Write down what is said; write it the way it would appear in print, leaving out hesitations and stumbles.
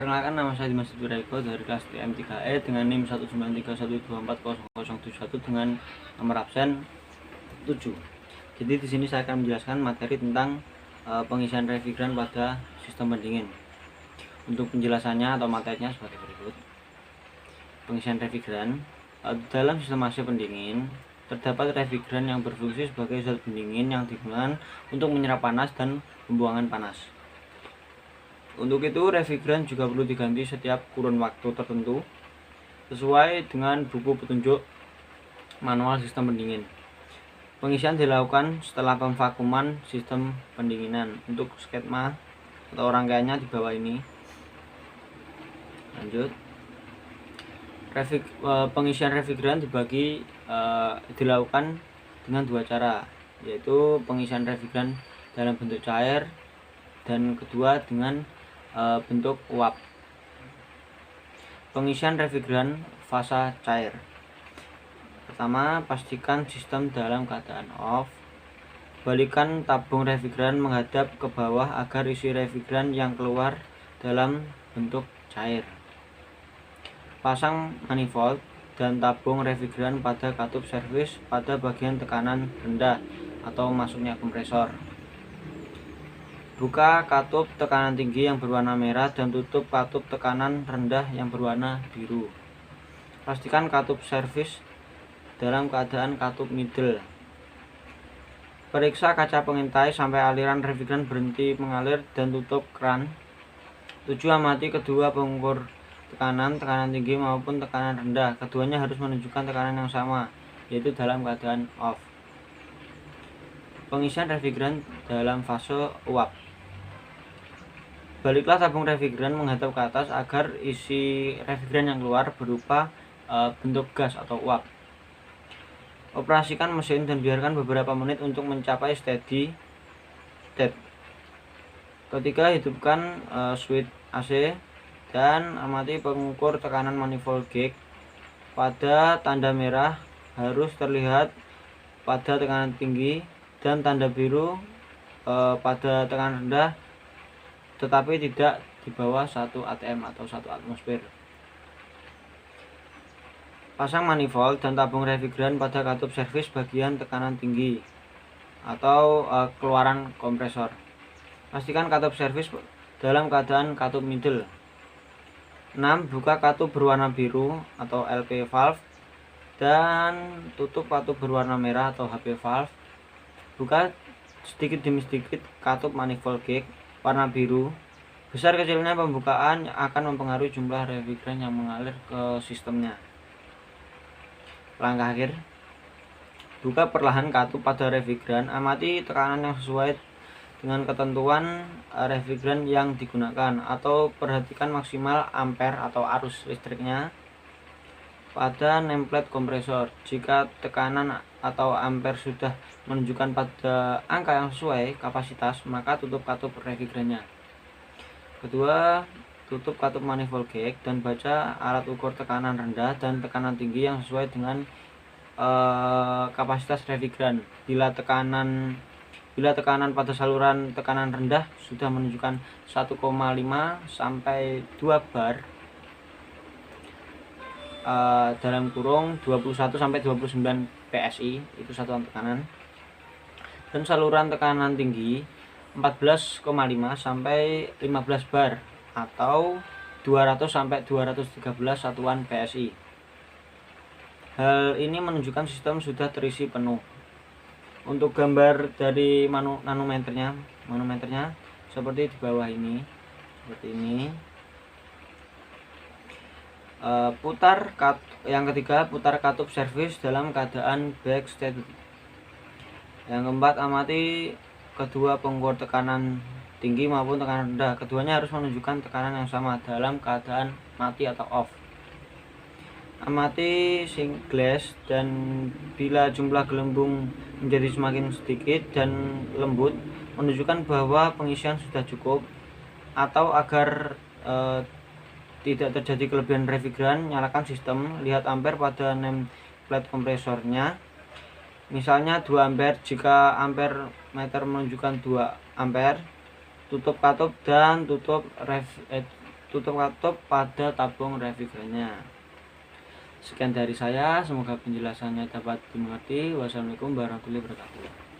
Perkenalkan, nama saya Dimas Eko dari kelas TM3E dengan NIM 19312400071 dengan nomor absen 7. Jadi di sini saya akan menjelaskan materi tentang pengisian revigran pada sistem pendingin. Untuk penjelasannya atau materinya sebagai berikut. Pengisian revigran dalam sistem AC pendingin terdapat revigran yang berfungsi sebagai zat pendingin yang digunakan untuk menyerap panas dan pembuangan panas. Untuk itu, revigran juga perlu diganti setiap kurun waktu tertentu sesuai dengan buku petunjuk manual sistem pendingin. Pengisian dilakukan setelah pemvakuman sistem pendinginan. Untuk skema atau rangkaiannya di bawah ini. Lanjut. Pengisian revigran dilakukan dengan dua cara, yaitu pengisian revigran dalam bentuk cair dan kedua dengan bentuk uap. Pengisian revigran fasa cair. Pertama, pastikan sistem dalam keadaan off. Balikan tabung revigran menghadap ke bawah agar isi revigran yang keluar dalam bentuk cair. Pasang manifold dan tabung revigran pada katup servis pada bagian tekanan rendah atau masuknya kompresor. Buka katup tekanan tinggi yang berwarna merah dan tutup katup tekanan rendah yang berwarna biru. Pastikan katup servis dalam keadaan katup middle. Periksa kaca pengintai sampai aliran revigran berhenti mengalir dan tutup kran. 7. Amati kedua pengukur tekanan tinggi maupun tekanan rendah. Keduanya harus menunjukkan tekanan yang sama, yaitu dalam keadaan off. Pengisian revigran dalam fase uap. Baliklah tabung revigran menghadap ke atas agar isi revigran yang keluar berupa bentuk gas atau uap. Operasikan mesin dan biarkan beberapa menit untuk mencapai steady state. Ketiga, hidupkan switch AC dan amati pengukur tekanan manifold gauge. Pada tanda merah harus terlihat pada tekanan tinggi dan tanda biru pada tekanan rendah, tetapi tidak di bawah 1 atm atau 1 atmosfer. Pasang manifold dan tabung revigran pada katup servis bagian tekanan tinggi atau keluaran kompresor. Pastikan katup servis dalam keadaan katup middle. 6. Buka katup berwarna biru atau LP valve dan tutup katup berwarna merah atau HP valve. Buka sedikit demi sedikit katup manifold gauge warna biru. Besar kecilnya pembukaan akan mempengaruhi jumlah revigran yang mengalir ke sistemnya. Langkah akhir, buka perlahan katup pada revigran. Amati tekanan yang sesuai dengan ketentuan revigran yang digunakan, atau perhatikan maksimal ampere atau arus listriknya pada nameplate kompresor. Jika tekanan atau ampere sudah menunjukkan pada angka yang sesuai kapasitas, maka tutup katup revigrannya. Kedua, tutup katup manifold gauge dan baca alat ukur tekanan rendah dan tekanan tinggi yang sesuai dengan kapasitas revigran. Bila tekanan pada saluran tekanan rendah sudah menunjukkan 1,5 sampai 2 bar dalam kurung 21 sampai 29 PSI, itu satuan tekanan, dan saluran tekanan tinggi 14,5 sampai 15 bar atau 200 sampai 213 satuan PSI. Hal ini menunjukkan sistem sudah terisi penuh. Untuk gambar dari manometernya seperti di bawah ini, seperti ini. Yang ketiga, putar katup servis dalam keadaan back steady. Yang keempat, amati kedua pengukur tekanan tinggi maupun tekanan rendah. Keduanya harus menunjukkan tekanan yang sama dalam keadaan mati atau off. Amati sink glass, dan bila jumlah gelembung menjadi semakin sedikit dan lembut, menunjukkan bahwa pengisian sudah cukup. Atau agar tidak terjadi kelebihan revigran, nyalakan sistem. Lihat ampere pada nameplate kompresornya. Misalnya 2 ampere. Jika ampere meter menunjukkan 2 ampere, tutup katup dan tutup tutup laptop pada tabung refrigerannya. Sekian dari saya, semoga penjelasannya dapat dimengerti. Wassalamualaikum warahmatullahi wabarakatuh.